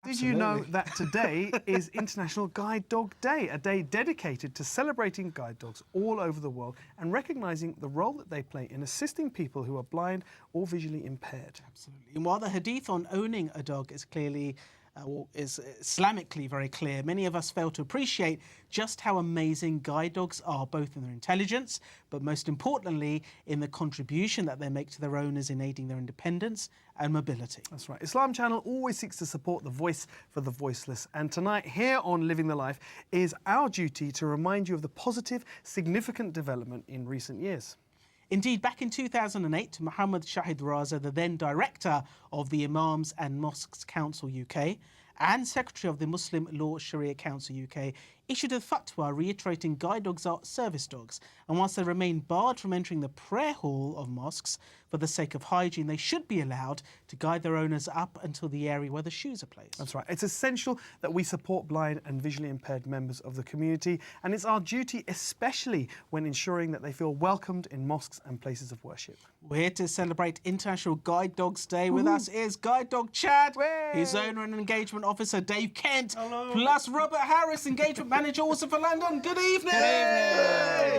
Did you know that today is International Guide Dog Day, a day dedicated to celebrating guide dogs all over the world and recognising the role that they play in assisting people who are blind or visually impaired? Absolutely. And while the hadith on owning a dog is clearly is Islamically very clear, many of us fail to appreciate just how amazing guide dogs are, both in their intelligence, but most importantly, in the contribution that they make to their owners in aiding their independence and mobility. That's right. Islam Channel always seeks to support the voice for the voiceless. And tonight, here on Living the Life, is our duty to remind you of the positive, significant development in recent years. Indeed, back in 2008, Muhammad Shahid Raza, the then director of the Imams and Mosques Council UK and secretary of the Muslim Law Sharia Council UK, issued a fatwa reiterating guide dogs are service dogs, and whilst they remain barred from entering the prayer hall of mosques for the sake of hygiene, they should be allowed to guide their owners up until the area where the shoes are placed. That's right. It's essential that we support blind and visually impaired members of the community, and it's our duty, especially when ensuring that they feel welcomed in mosques and places of worship. We're here to celebrate International Guide Dogs Day. With us is Guide Dog Chad, his owner and engagement officer Dave Kent, plus Robert Harris, engagement manager also for London. Good evening.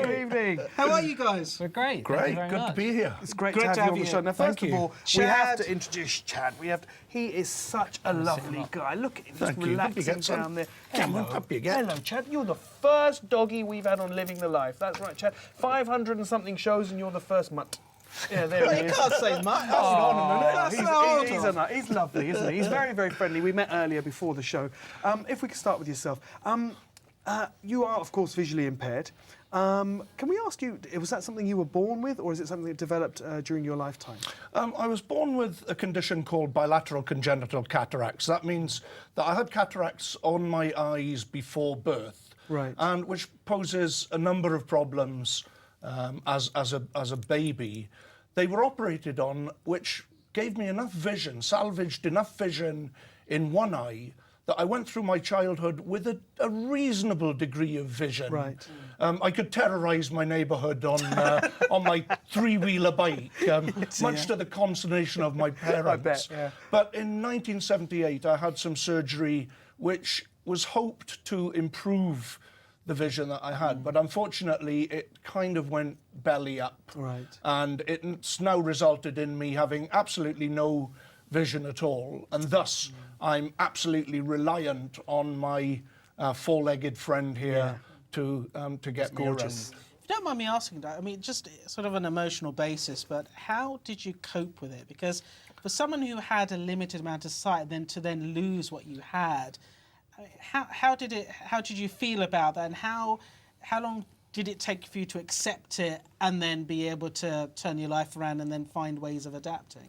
Good evening. How are you guys? We're great. Great, good to be here. It's great to have you on the show. Now, first of all, we Chad. have to introduce Chad. He is such a lovely guy. Look at him, just relaxing down there. Come on, up you get. Hello, Chad. You're the first doggy we've had on Living the Life. That's right, Chad. 500 and something shows, and you're the first mutt. Yeah, there he is. You can't say much. He's lovely, isn't he? He's very, very friendly. We met earlier before the show. If we could start with yourself. You are, of course, visually impaired. Can we ask you, was that something you were born with, or is it something that developed during your lifetime? I was born with a condition called bilateral congenital cataracts. That means that I had cataracts on my eyes before birth, right? And which poses a number of problems as a baby. They were operated on, which gave me enough vision, salvaged enough vision in one eye, that I went through my childhood with a reasonable degree of vision. Right. I could terrorise my neighbourhood on my three-wheeler bike, much to the consternation of my parents. I bet, yeah. But in 1978, I had some surgery which was hoped to improve the vision that I had, but unfortunately it kind of went belly up. Right. And it's now resulted in me having absolutely no vision at all, and thus I'm absolutely reliant on my four-legged friend here to get me around. If you don't mind me asking, I mean, just sort of an emotional basis, but how did you cope with it? Because for someone who had a limited amount of sight, then to lose what you had, I mean, how did you feel about that, and how long did it take for you to accept it and then be able to turn your life around and then find ways of adapting?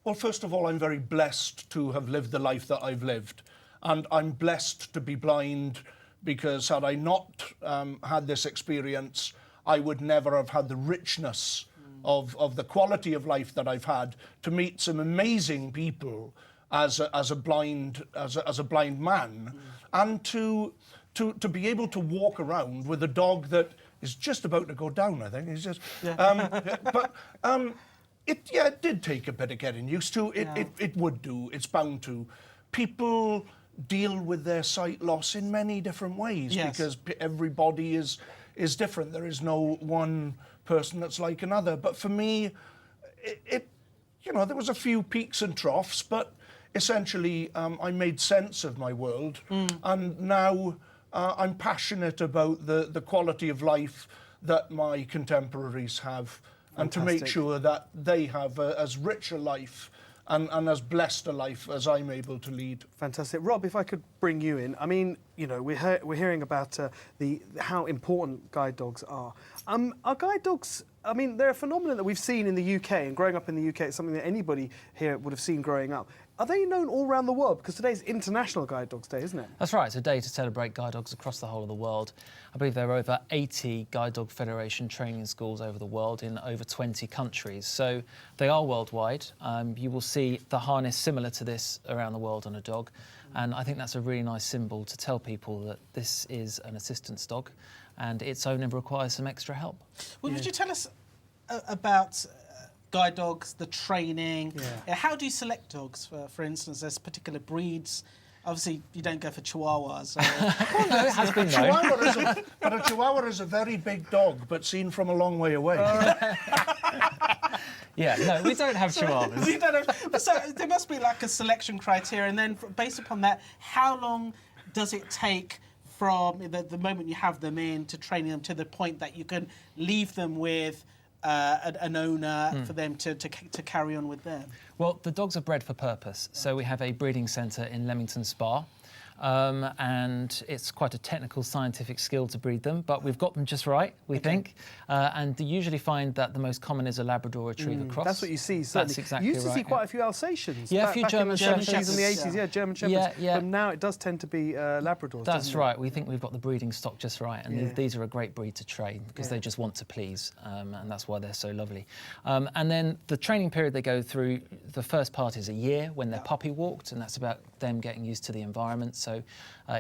Well, first of all, I'm very blessed to have lived the life that I've lived. And I'm blessed to be blind because had I not had this experience, I would never have had the richness of the quality of life that I've had to meet some amazing people as a blind man, and to be able to walk around with a dog that is just about to go down, I think. It's just, It did take a bit of getting used to. It would do. It's bound to. People deal with their sight loss in many different ways because everybody is different. There is no one person that's like another. But for me, there was a few peaks and troughs, but essentially I made sense of my world, and now I'm passionate about the quality of life that my contemporaries have. And to make sure that they have as rich a life and as blessed a life as I'm able to lead. Fantastic. Rob, if I could bring you in. I mean, we're hearing about how important guide dogs are. Are guide dogs, I mean, they're a phenomenon that we've seen in the UK, and growing up in the UK, it's something that anybody here would have seen growing up. Are they known all around the world? Because today's International Guide Dogs Day, isn't it? That's right. It's a day to celebrate guide dogs across the whole of the world. I believe there are over 80 Guide Dog Federation training schools over the world in over 20 countries. So they are worldwide. You will see the harness similar to this around the world on a dog. And I think that's a really nice symbol to tell people that this is an assistance dog and its owner requires some extra help. Well, would you tell us about guide dogs, the training? How do you select dogs, for instance? There's particular breeds Obviously, you don't go for Chihuahuas. No, it has been known. But a Chihuahua is a very big dog, but seen from a long way away. Yeah, no, we don't have chihuahuas. You don't have, so there must be like a selection criteria, and then based upon that, how long does it take from the moment you have them in to training them to the point that you can leave them with an owner for them to carry on with them? Well, the dogs are bred for purpose. So we have a breeding centre in Leamington Spa. And it's quite a technical, scientific skill to breed them, but we've got them just right, we think. And you usually find that the most common is a Labrador Retriever cross. That's what you see, certainly. That's exactly You used to right, see quite a few Alsatians. Yeah, a back, few back German in the Shepherds. 70s and the 80s, yeah, German Shepherds. Yeah, yeah. But now it does tend to be Labradors. That's doesn't it? right. We think we've got the breeding stock just right, and Yeah. these are a great breed to train because they just want to please, and that's why they're so lovely. And then the training period they go through, the first part is a year when they're puppy walked, and that's about them getting used to the environment. So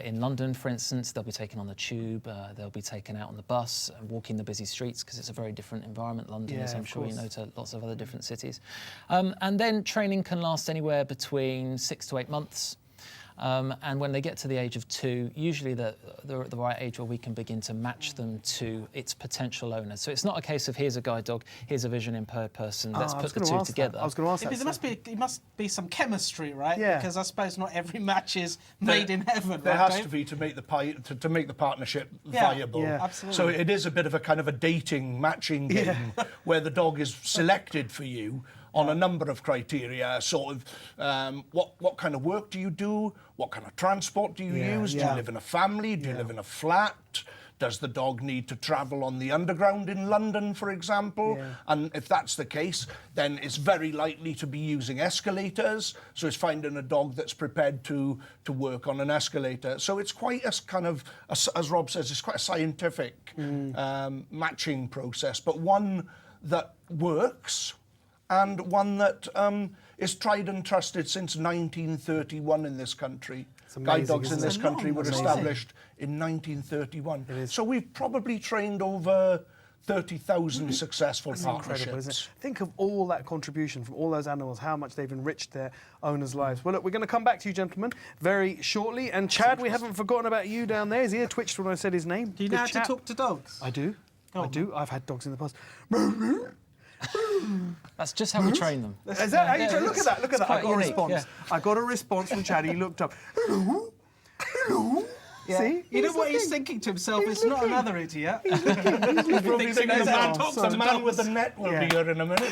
in London, for instance, they'll be taken on the tube, they'll be taken out on the bus and walking the busy streets because it's a very different environment, London, Yeah, as I'm of sure you course. know, to lots of other different cities. And then training can last anywhere between 6 to 8 months. And when they get to the age of 2, usually they're at the right age where we can begin to match them to its potential owner. So it's not a case of here's a guide dog, here's a vision in per person, let's put the two together. I was going to ask that. There must be some chemistry, right? Yeah. Because I suppose not every match is made in heaven. There right, has Dave? to be to make the partnership Yeah, viable. yeah. Absolutely. So it is a bit of a kind of a dating matching game where the dog is selected for you on a number of criteria, sort of what kind of work do you do, what kind of transport do you use, do you live in a family, do you live in a flat, does the dog need to travel on the underground in London, for example? Yeah. And if that's the case, then it's very likely to be using escalators. So it's finding a dog that's prepared to work on an escalator. So it's quite a kind of, as Rob says, it's quite a scientific matching process, but one that works and one that is tried and trusted since 1931 in this country. amazing, Guide dogs in isn't it? this country were Amazing. established in 1931. So we've probably trained over 30,000 successful Incredible, partnerships. isn't it? Think of all that contribution from all those animals, how much they've enriched their owners' lives. Well, look, we're going to come back to you, gentlemen, very shortly. And Chad, we haven't forgotten about you down there. His ear twitched when I said his name. Do you Good know how to chap. talk to dogs? I do. Go I on, do. I've had dogs in the past. That's just how we train them. Is that how you try? Look at that. Look at that. I quite got a unique, response. yeah. I got a response from Chad. He looked up. Hello? Hello? See? You know what he's looking. thinking to himself? He's It's not looking. another idiot. He's probably thinks he thinking knows the how man, to talk to the the man dogs. with the net will Yeah. be here in a minute.